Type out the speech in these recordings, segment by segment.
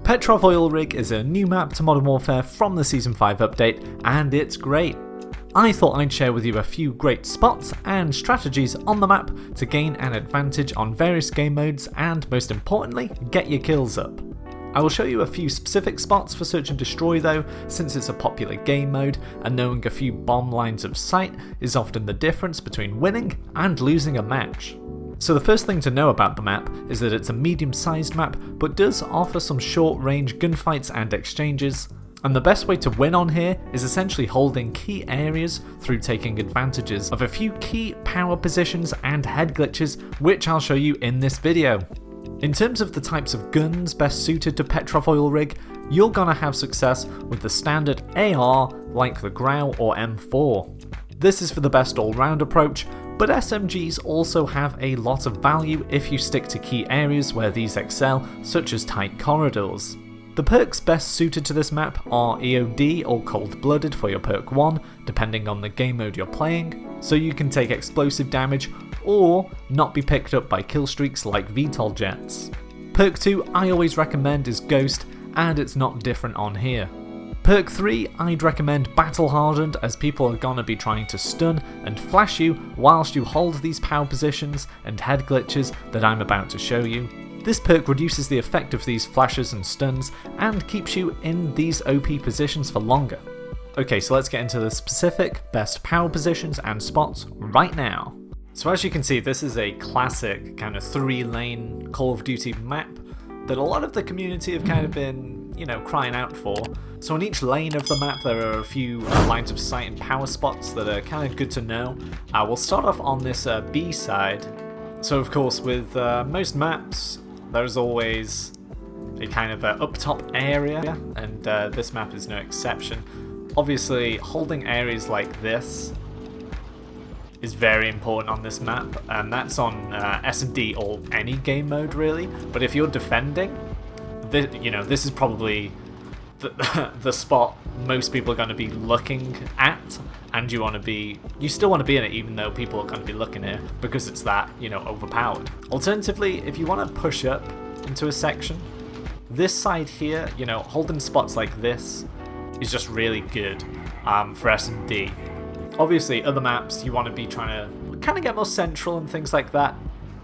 Petrov Oil Rig is a new map to Modern Warfare from the Season 5 update, and it's great. I thought I'd share with you a few great spots and strategies on the map to gain an advantage on various game modes and, most importantly, get your kills up. I will show you a few specific spots for search and destroy though, since it's a popular game mode and knowing a few bomb lines of sight is often the difference between winning and losing a match. So the first thing to know about the map is that it's a medium-sized map but does offer some short-range gunfights and exchanges, and the best way to win on here is essentially holding key areas through taking advantages of a few key power positions and head glitches, which I'll show you in this video. In terms of the types of guns best suited to Petrov Oil Rig, you're gonna have success with the standard AR like the Grau or M4. This is for the best all-round approach, but SMGs also have a lot of value if you stick to key areas where these excel, such as tight corridors. The perks best suited to this map are EOD or Cold Blooded for your perk 1, depending on the game mode you're playing, so you can take explosive damage or not be picked up by kill streaks like VTOL jets. Perk 2 I always recommend is Ghost, and it's not different on here. Perk 3 I'd recommend Battle Hardened, as people are gonna be trying to stun and flash you whilst you hold these power positions and head glitches that I'm about to show you. This perk reduces the effect of these flashes and stuns and keeps you in these OP positions for longer. Okay, so let's get into the specific best power positions and spots right now. So as you can see, this is a classic kind of 3-lane Call of Duty map that a lot of the community have kind of been, crying out for. So in each lane of the map there are a few lines of sight and power spots that are kind of good to know. We'll start off on this B side. So of course with most maps there's always a kind of up top area, and this map is no exception. Obviously holding areas like this is very important on this map, and that's on SnD or any game mode really. But if you're defending, this is probably the spot most people are going to be looking at, and you still want to be in it even though people are going to be looking here because it's that overpowered. Alternatively, if you want to push up into a section, this side here, holding spots like this is just really good for S&D. Obviously other maps you want to be trying to kind of get more central and things like that.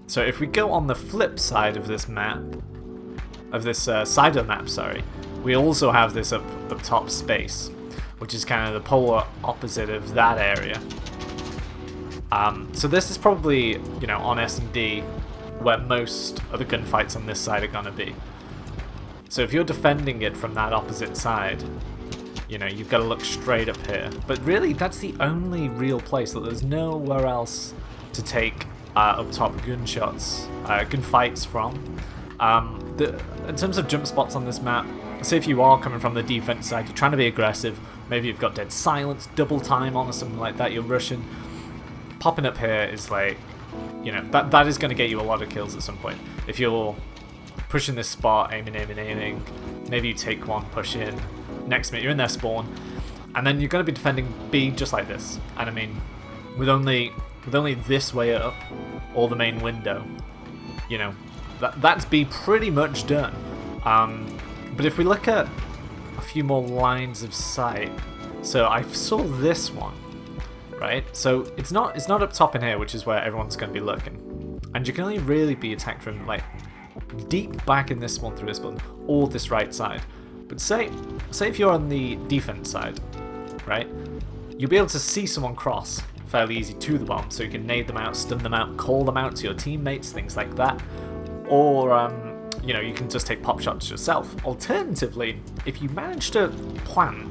So if we go on the flip side of this map, side of the map, we also have this up top space, which is kind of the polar opposite of that area. So this is probably, on S&D where most of the gunfights on this side are gonna be. So if you're defending it from that opposite side, you've got to look straight up here. But really, that's the only real place, that there's nowhere else to take up top gunfights from. In terms of jump spots on this map, say if you are coming from the defense side, you're trying to be aggressive, maybe you've got dead silence, double time on or something like that, you're rushing, popping up here is like, that is going to get you a lot of kills at some point. If you're pushing this spot, aiming, maybe you take one, push in, next minute you're in their spawn, and then you're going to be defending B just like this. And I mean, with only this way up, or the main window, that's B pretty much done. But if we look at a few more lines of sight, so I saw this one, right? So it's not up top in here, which is where everyone's going to be looking, and you can only really be attacked from like deep back in this one through this button, or this right side. But say if you're on the defense side, right, you'll be able to see someone cross fairly easy to the bomb, so you can nade them out, stun them out, call them out to your teammates, things like that. Or you can just take pop shots yourself. Alternatively, if you manage to plant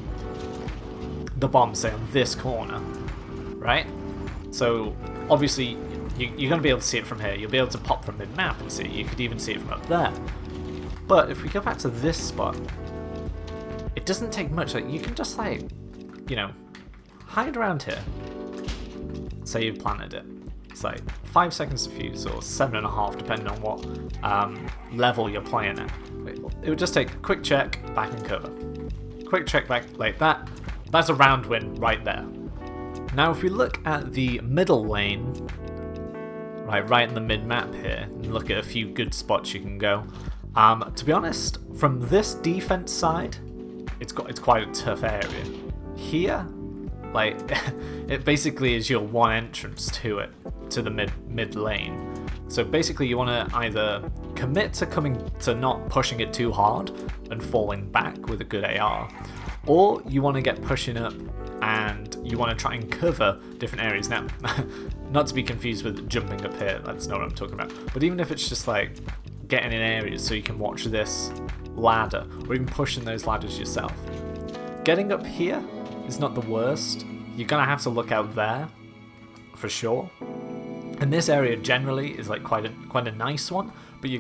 the bomb, say on this corner, right? So obviously you're going to be able to see it from here. You'll be able to pop from mid-map and see it. You could even see it from up there. But if we go back to this spot, it doesn't take much. Like, you can just hide around here. Say you've planted it. It's like 5 seconds to fuse, or 7.5 depending on what level you're playing at. It would just take a quick check, back and cover. Quick check back like that. That's a round win right there. Now if we look at the middle lane, right in the mid-map here, and look at a few good spots you can go. To be honest, from this defense side, it's quite a tough area. Here, like, it basically is your one entrance to it, to the mid lane. So basically you want to either commit to not pushing it too hard and falling back with a good AR, or you want to get pushing up and you want to try and cover different areas. Now, not to be confused with jumping up here, that's not what I'm talking about, but even if it's just like getting in areas so you can watch this ladder, or even pushing those ladders yourself. Getting up here is not the worst. You're gonna have to look out there for sure. And this area generally is like quite a nice one, but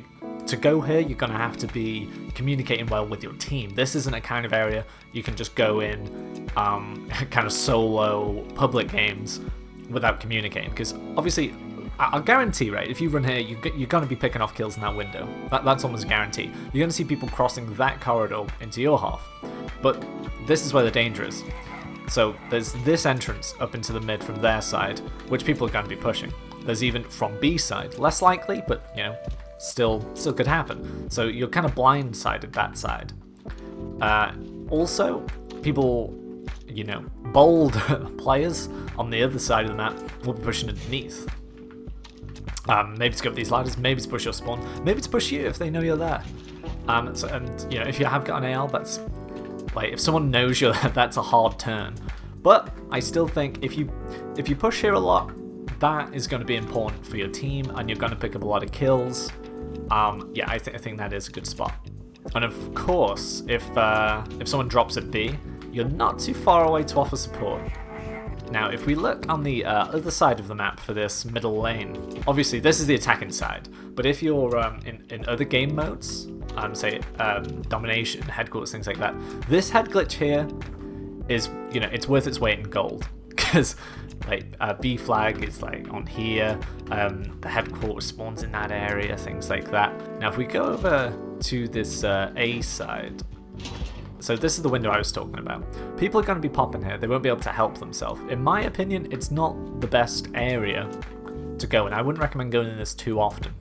to go here you're gonna have to be communicating well with your team. This isn't a kind of area you can just go in kind of solo public games without communicating, because obviously I'll guarantee, right, if you run here, you're going to be picking off kills in that window. That's almost a guarantee. You're going to see people crossing that corridor into your half. But this is where the danger is. So there's this entrance up into the mid from their side, which people are going to be pushing. There's even from B side, less likely, but you know, still could happen. So you're kind of blindsided that side. Also, people, you know, bold players on the other side of the map will be pushing underneath. Maybe to go up these ladders, maybe to push your spawn, maybe to push you if they know you're there. And you know, if you have got an AL, that's like, if someone knows you're there, that's a hard turn. But I still think if you push here a lot, that is going to be important for your team, and you're going to pick up a lot of kills. Yeah, I think that is a good spot. And of course, if someone drops at B, you're not too far away to offer support. Now, if we look on the other side of the map for this middle lane, obviously this is the attacking side, but if you're in other game modes, say domination, headquarters, things like that, this head glitch here is, you know, it's worth its weight in gold, because like B flag is like on here, the headquarters spawns in that area, things like that. Now, if we go over to this A side, so this is the window I was talking about. People are going to be popping here. They won't be able to help themselves. In my opinion, it's not the best area to go in. I wouldn't recommend going in this too often.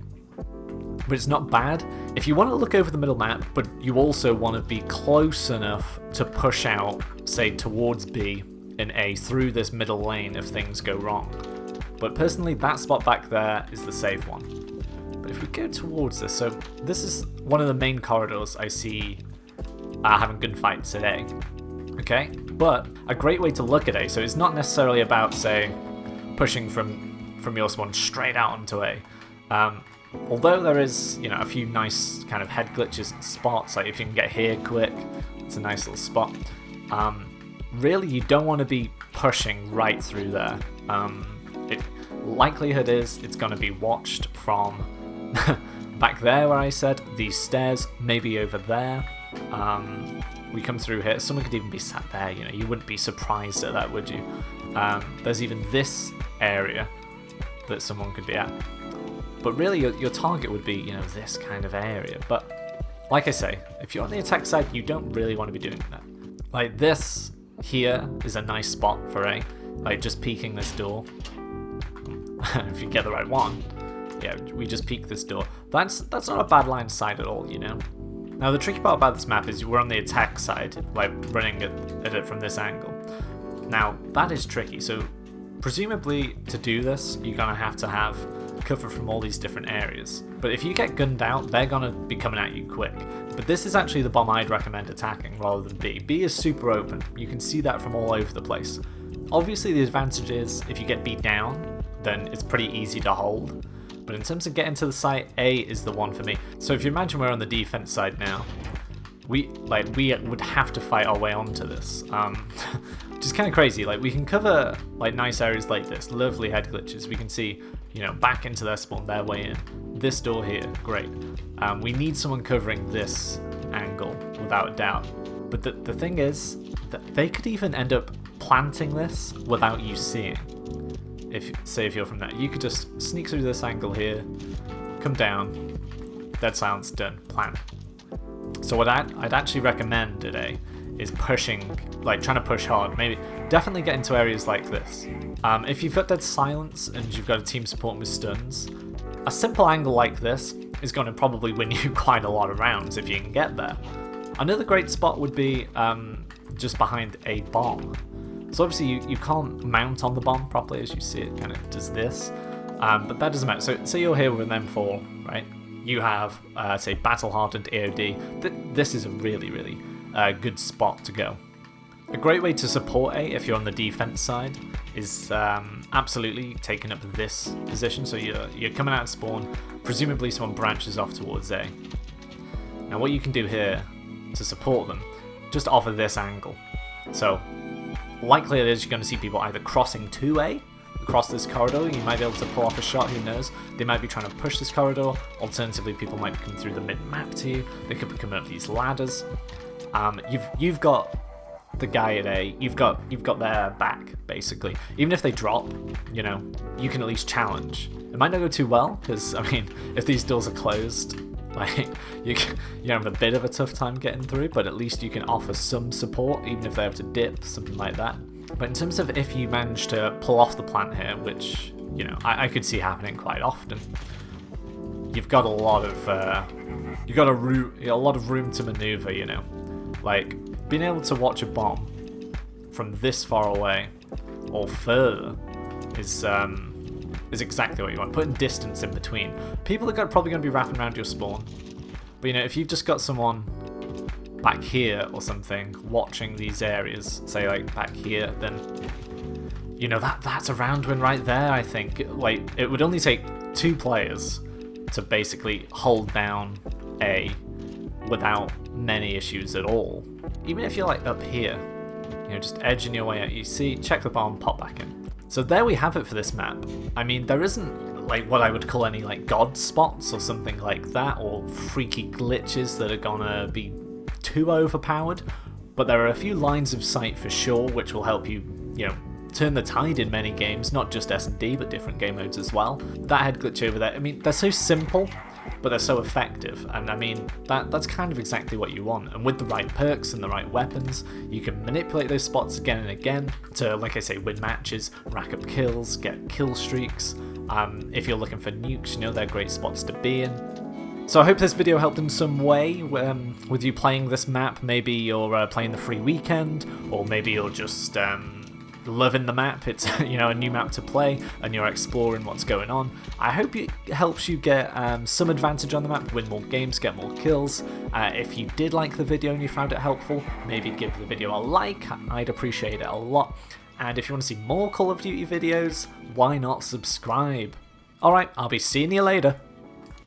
But it's not bad. If you want to look over the middle map, but you also want to be close enough to push out, say, towards B in A through this middle lane if things go wrong. But personally, that spot back there is the safe one. But if we go towards this, so this is one of the main corridors I see having gunfights today, okay? But a great way to look at A, so it's not necessarily about, say, pushing from your spawn straight out onto A. Although there is, you know, a few nice kind of head glitches and spots, like if you can get here quick, it's a nice little spot. Really, you don't want to be pushing right through there. Likelihood is it's going to be watched from back there where I said, these stairs, maybe over there. We come through here, someone could even be sat there, you know, you wouldn't be surprised at that, would you? There's even this area that someone could be at. But really, your target would be, you know, this kind of area. But like I say, if you're on the attack side, you don't really want to be doing that. Like this here is a nice spot for A, like just peeking this door. If you get the right one, yeah, we just peek this door. That's not a bad line of sight at all, you know. Now the tricky part about this map is we're on the attack side, like running at it from this angle. Now that is tricky, so presumably to do this, you're gonna have to have cover from all these different areas. But if you get gunned out, they're gonna be coming at you quick. But this is actually the bomb I'd recommend attacking rather than B. B is super open, you can see that from all over the place. Obviously the advantage is if you get beat down, then it's pretty easy to hold. But in terms of getting to the site, A is the one for me. So if you imagine we're on the defense side now, we would have to fight our way onto this, which is kind of crazy. Like we can cover like nice areas like this, lovely head glitches. We can see, you know, back into their spawn, their way in. This door here, great. We need someone covering this angle without a doubt. But the thing is that they could even end up planting this without you seeing. If you're from there, you could just sneak through this angle here, come down, dead silence, done, plant. So what I'd actually recommend today is pushing, like trying to push hard, maybe definitely get into areas like this. If you've got dead silence and you've got a team supporting with stuns, a simple angle like this is going to probably win you quite a lot of rounds if you can get there. Another great spot would be just behind a bomb. So obviously you can't mount on the bomb properly, as you see it kind of does this, but that doesn't matter. So say you're here with an M4, right? You have, say, battle-hardened AOD. This is a really, really good spot to go. A great way to support A if you're on the defense side is absolutely taking up this position. So you're coming out of spawn, presumably someone branches off towards A. Now what you can do here to support them, just offer this angle. So likely it is you're going to see people either crossing to A, across this corridor. You might be able to pull off a shot, who knows. They might be trying to push this corridor. Alternatively, people might come through the mid-map to you. They could be coming up these ladders. You've got the guy at A, you've got their back, basically. Even if they drop, you know, you can at least challenge. It might not go too well, because, I mean, if these doors are closed, like, you have a bit of a tough time getting through, but at least you can offer some support, even if they have to dip, something like that. But in terms of if you manage to pull off the plant here, which, you know, I could see happening quite often, you've got a lot of room to maneuver, you know. Like, being able to watch a bomb from this far away or further is exactly what you want. Putting distance in between. People are probably going to be wrapping around your spawn, but you know, if you've just got someone back here or something watching these areas, say like back here, then you know that's a round win right there. I think like it would only take 2 players to basically hold down A without many issues at all. Even if you're like up here, you know, just edging your way out, you see, check the bomb, pop back in. So there we have it for this map. I mean, there isn't like what I would call any like god spots or something like that, or freaky glitches that are gonna be too overpowered, but there are a few lines of sight for sure which will help you, you know, turn the tide in many games, not just SnD but different game modes as well. That head glitch over there, I mean, they're so simple, but they're so effective, and I mean, that's kind of exactly what you want. And with the right perks and the right weapons, you can manipulate those spots again and again to, like I say, win matches, rack up kills, get kill streaks. If you're looking for nukes, you know, they're great spots to be in. So I hope this video helped in some way with you playing this map. Maybe you're playing the free weekend, or maybe you're just loving the map. It's, you know, a new map to play and you're exploring what's going on. I hope it helps you get some advantage on the map, win more games, get more kills. If you did like the video and you found it helpful, maybe give the video a like. I'd appreciate it a lot. And if you want to see more Call of Duty videos, why not subscribe? Alright, I'll be seeing you later.